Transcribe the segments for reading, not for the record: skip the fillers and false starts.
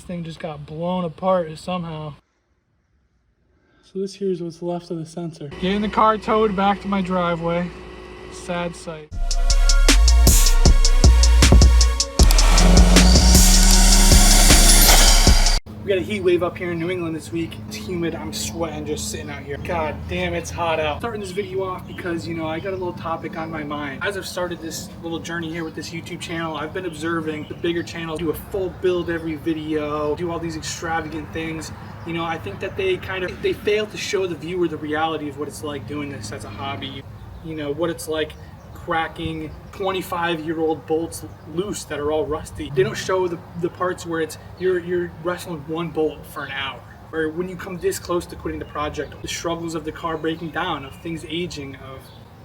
thing just got blown apart somehow. So this here is what's left of the sensor. Getting the car towed back to my driveway. Sad sight. We got a heat wave up here in New England this week. It's humid, I'm sweating just sitting out here. God damn, it's hot out. Starting this video off because, you know, I got a little topic on my mind. As I've started this little journey here with this YouTube channel, I've been observing the bigger channels do a full build every video, do all these extravagant things. You know, I think that they fail to show the viewer the reality of what it's like doing this as a hobby. You know, what it's like cracking 25-year-old bolts loose that are all rusty. They don't show the parts where it's you're wrestling one bolt for an hour, or when you come this close to quitting the project, the struggles of the car breaking down, of things aging, of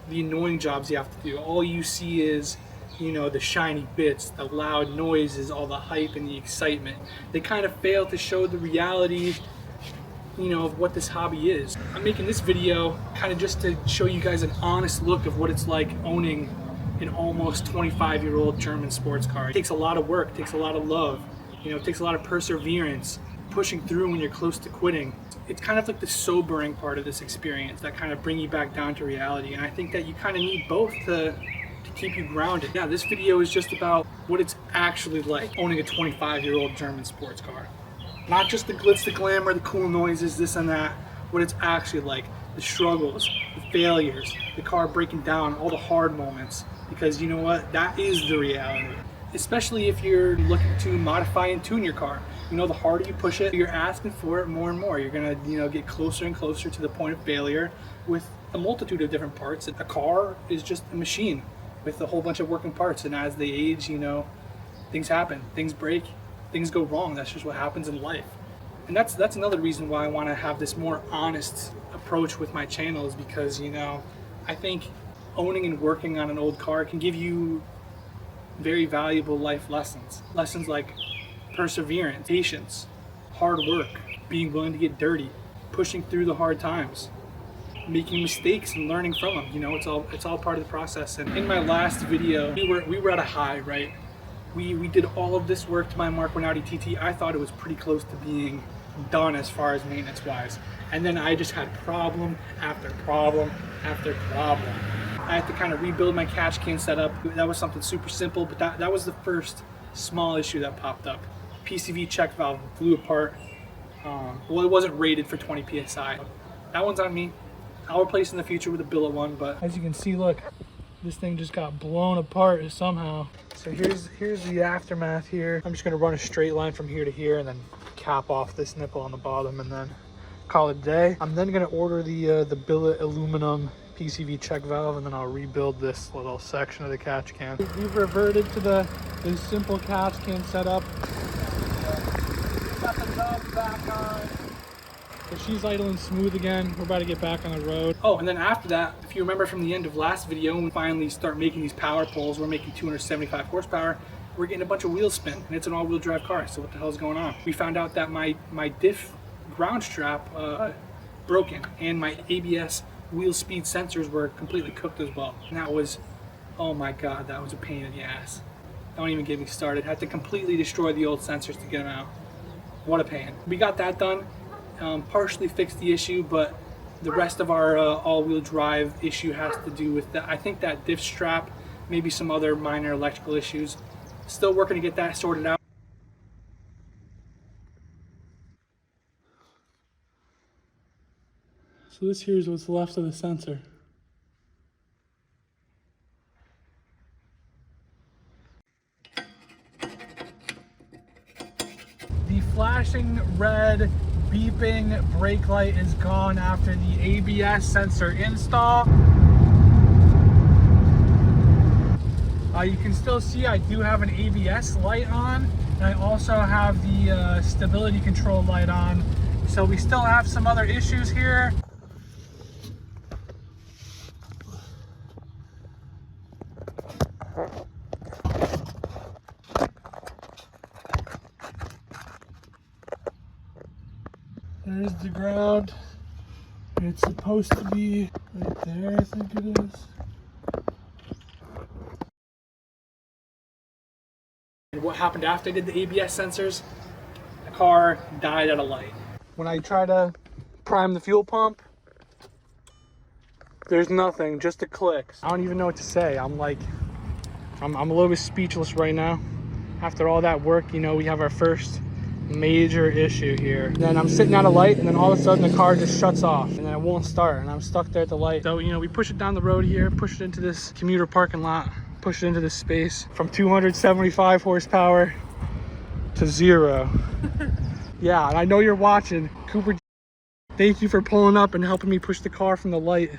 the annoying jobs you have to do. All you see is, you know, the shiny bits, the loud noises, all the hype and the excitement. They kind of fail to show the reality, you know, of what this hobby is. I'm making this video kind of just to show you guys an honest look of what it's like owning an almost 25-year-old German sports car. It takes a lot of work, it takes a lot of love, you know, it takes a lot of perseverance, pushing through when you're close to quitting. It's kind of like the sobering part of this experience that kind of bring you back down to reality. And I think that you kind of need both to keep you grounded. Yeah, this video is just about what it's actually like owning a 25-year-old German sports car. Not just the glitz, the glamour, the cool noises, this and that. What it's actually like, the struggles, the failures, the car breaking down, all the hard moments. Because you know what, that is the reality. Especially if you're looking to modify and tune your car. You know, the harder you push it, you're asking for it more and more. You're gonna, you know, get closer and closer to the point of failure with a multitude of different parts. A car is just a machine with a whole bunch of working parts, and as they age, you know, things happen, things break, things go wrong. That's just what happens in life. And that's another reason why I want to have this more honest approach with my channel, is because, you know, I think owning and working on an old car can give you very valuable life lessons. Lessons like perseverance, patience, hard work, being willing to get dirty, pushing through the hard times, making mistakes and learning from them. You know, it's all part of the process. And in my last video, we were at a high, right? We did all of this work to my Mk1 Audi TT. I thought it was pretty close to being done as far as maintenance wise. And then I just had problem after problem after problem. I had to kind of rebuild my catch can setup. That was something super simple, but that was the first small issue that popped up. PCV check valve blew apart. Well, it wasn't rated for 20 PSI. That one's on me. I'll replace in the future with a billet one, but as you can see, look, this thing just got blown apart somehow. So here's the aftermath here. I'm just gonna run a straight line from here to here and then cap off this nipple on the bottom and then call it a day. I'm then gonna order the billet aluminum PCV check valve, and then I'll rebuild this little section of the catch can. We've reverted to the simple catch can setup. Got the nub back on. So she's idling smooth again. We're about to get back on the road. Oh, and then after that, if you remember from the end of last video, when we finally start making these power poles, we're making 275 horsepower, we're getting a bunch of wheel spin, and it's an all-wheel drive car, so what the hell is going on? We found out that my diff ground strap broken, and my ABS wheel speed sensors were completely cooked as well. And that was, oh my God, that was a pain in the ass. Don't even get me started. Had to completely destroy the old sensors to get them out. What a pain. We got that done. Partially fixed the issue, but the rest of our all-wheel drive issue has to do with that. I think that diff strap, maybe some other minor electrical issues. Still working to get that sorted out. So this here is what's left of the sensor. The flashing red beeping brake light is gone after the ABS sensor install. You can still see I do have an ABS light on, and I also have the stability control light on. So we still have some other issues here. There's the ground. It's supposed to be right there, I think it is. What happened after I did the ABS sensors? I car died at a light. When I try to prime the fuel pump, there's nothing, just a click. I don't even know what to say. I'm a little bit speechless right now. After all that work, you know, we have our first major issue here. And then I'm sitting at a light, and then all of a sudden the car just shuts off, and then it won't start, and I'm stuck there at the light. So, you know, we push it down the road here, push it into this commuter parking lot, push it into this space from 275 horsepower to 0. Yeah, and I know you're watching. Cooper, thank you for pulling up and helping me push the car from the light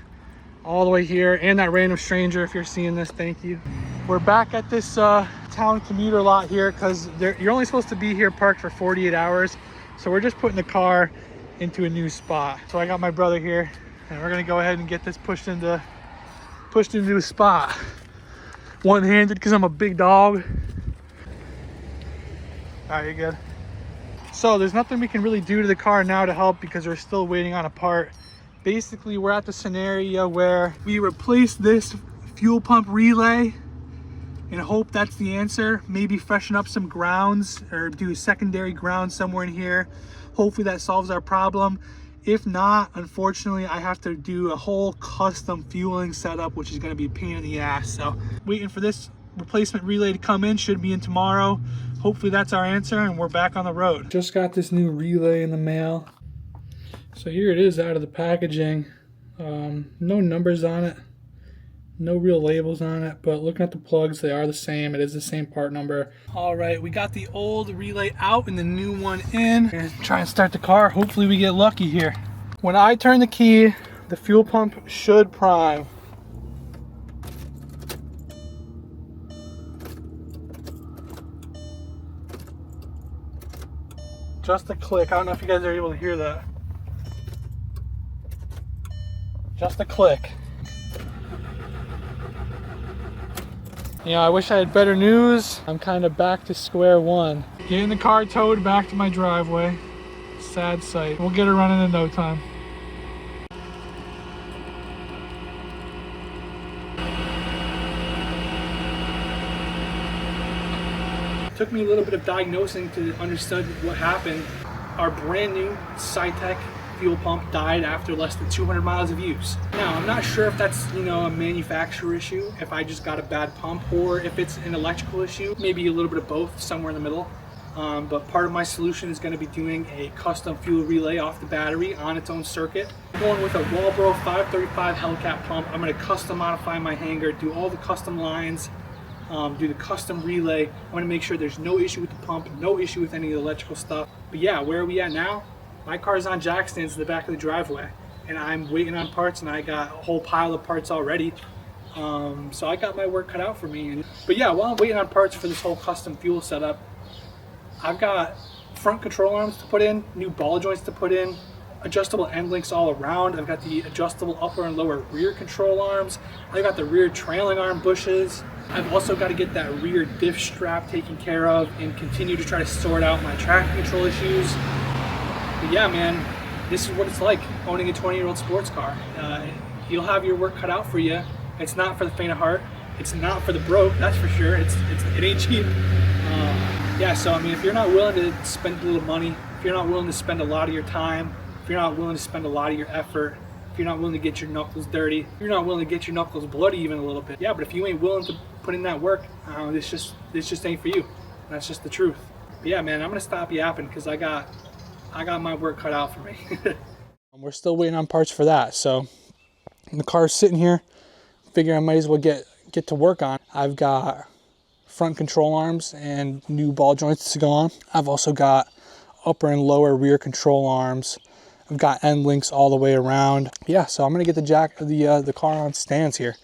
all the way here. And that random stranger, if you're seeing this, thank you. We're back at this town commuter lot here because you're only supposed to be here parked for 48 hours. So we're just putting the car into a new spot. So I got my brother here, and we're gonna go ahead and get this pushed into a spot. One-handed because I'm a big dog. All right, you good? So there's nothing we can really do to the car now to help because we're still waiting on a part. Basically, we're at the scenario where we replace this fuel pump relay and hope that's the answer. Maybe freshen up some grounds or do a secondary ground somewhere in here. Hopefully that solves our problem. If not, unfortunately, I have to do a whole custom fueling setup, which is gonna be a pain in the ass. So waiting for this replacement relay to come in, should be in tomorrow. Hopefully that's our answer and we're back on the road. Just got this new relay in the mail. So here it is out of the packaging. No numbers on it, no real labels on it, but looking at the plugs, they are the same. It is the same part number. All right, we got the old relay out and the new one in. We're gonna try and start the car. Hopefully we get lucky here. When I turn the key, the fuel pump should prime. Just a click. I don't know if you guys are able to hear that. Just a click. You know, I wish I had better news. I'm kind of back to square one. Getting the car towed back to my driveway. Sad sight. We'll get her running in no time. It took me a little bit of diagnosing to understand what happened. Our brand new Cytec fuel pump died after less than 200 miles of use. Now, I'm not sure if that's, you know, a manufacturer issue, if I just got a bad pump, or if it's an electrical issue, maybe a little bit of both, somewhere in the middle. But part of my solution is going to be doing a custom fuel relay off the battery on its own circuit. I'm going with a Walbro 535 Hellcat pump. I'm going to custom modify my hanger, do all the custom lines, do the custom relay. I'm going to make sure there's no issue with the pump, no issue with any of the electrical stuff. But yeah, where are we at now? My car's on jack stands in the back of the driveway, and I'm waiting on parts, and I got a whole pile of parts already. So I got my work cut out for me. But yeah, while I'm waiting on parts for this whole custom fuel setup, I've got front control arms to put in, new ball joints to put in, adjustable end links all around. I've got the adjustable upper and lower rear control arms. I've got the rear trailing arm bushes. I've also got to get that rear diff strap taken care of and continue to try to sort out my traction control issues. But yeah, man, this is what it's like owning a 20-year-old sports car. You'll have your work cut out for you. It's not for the faint of heart. It's not for the broke, that's for sure. It ain't cheap. Yeah, so I mean, if you're not willing to spend a little money, if you're not willing to spend a lot of your time, if you're not willing to spend a lot of your effort, if you're not willing to get your knuckles dirty, if you're not willing to get your knuckles bloody even a little bit, yeah, but if you ain't willing to put in that work, this just ain't for you. That's just the truth. But yeah, man, I'm gonna stop yapping because I got my work cut out for me. We're still waiting on parts for that, so the car's sitting here. Figure I might as well get to work on. I've got front control arms and new ball joints to go on. I've also got upper and lower rear control arms. I've got end links all the way around. Yeah, so I'm gonna get the car on stands here.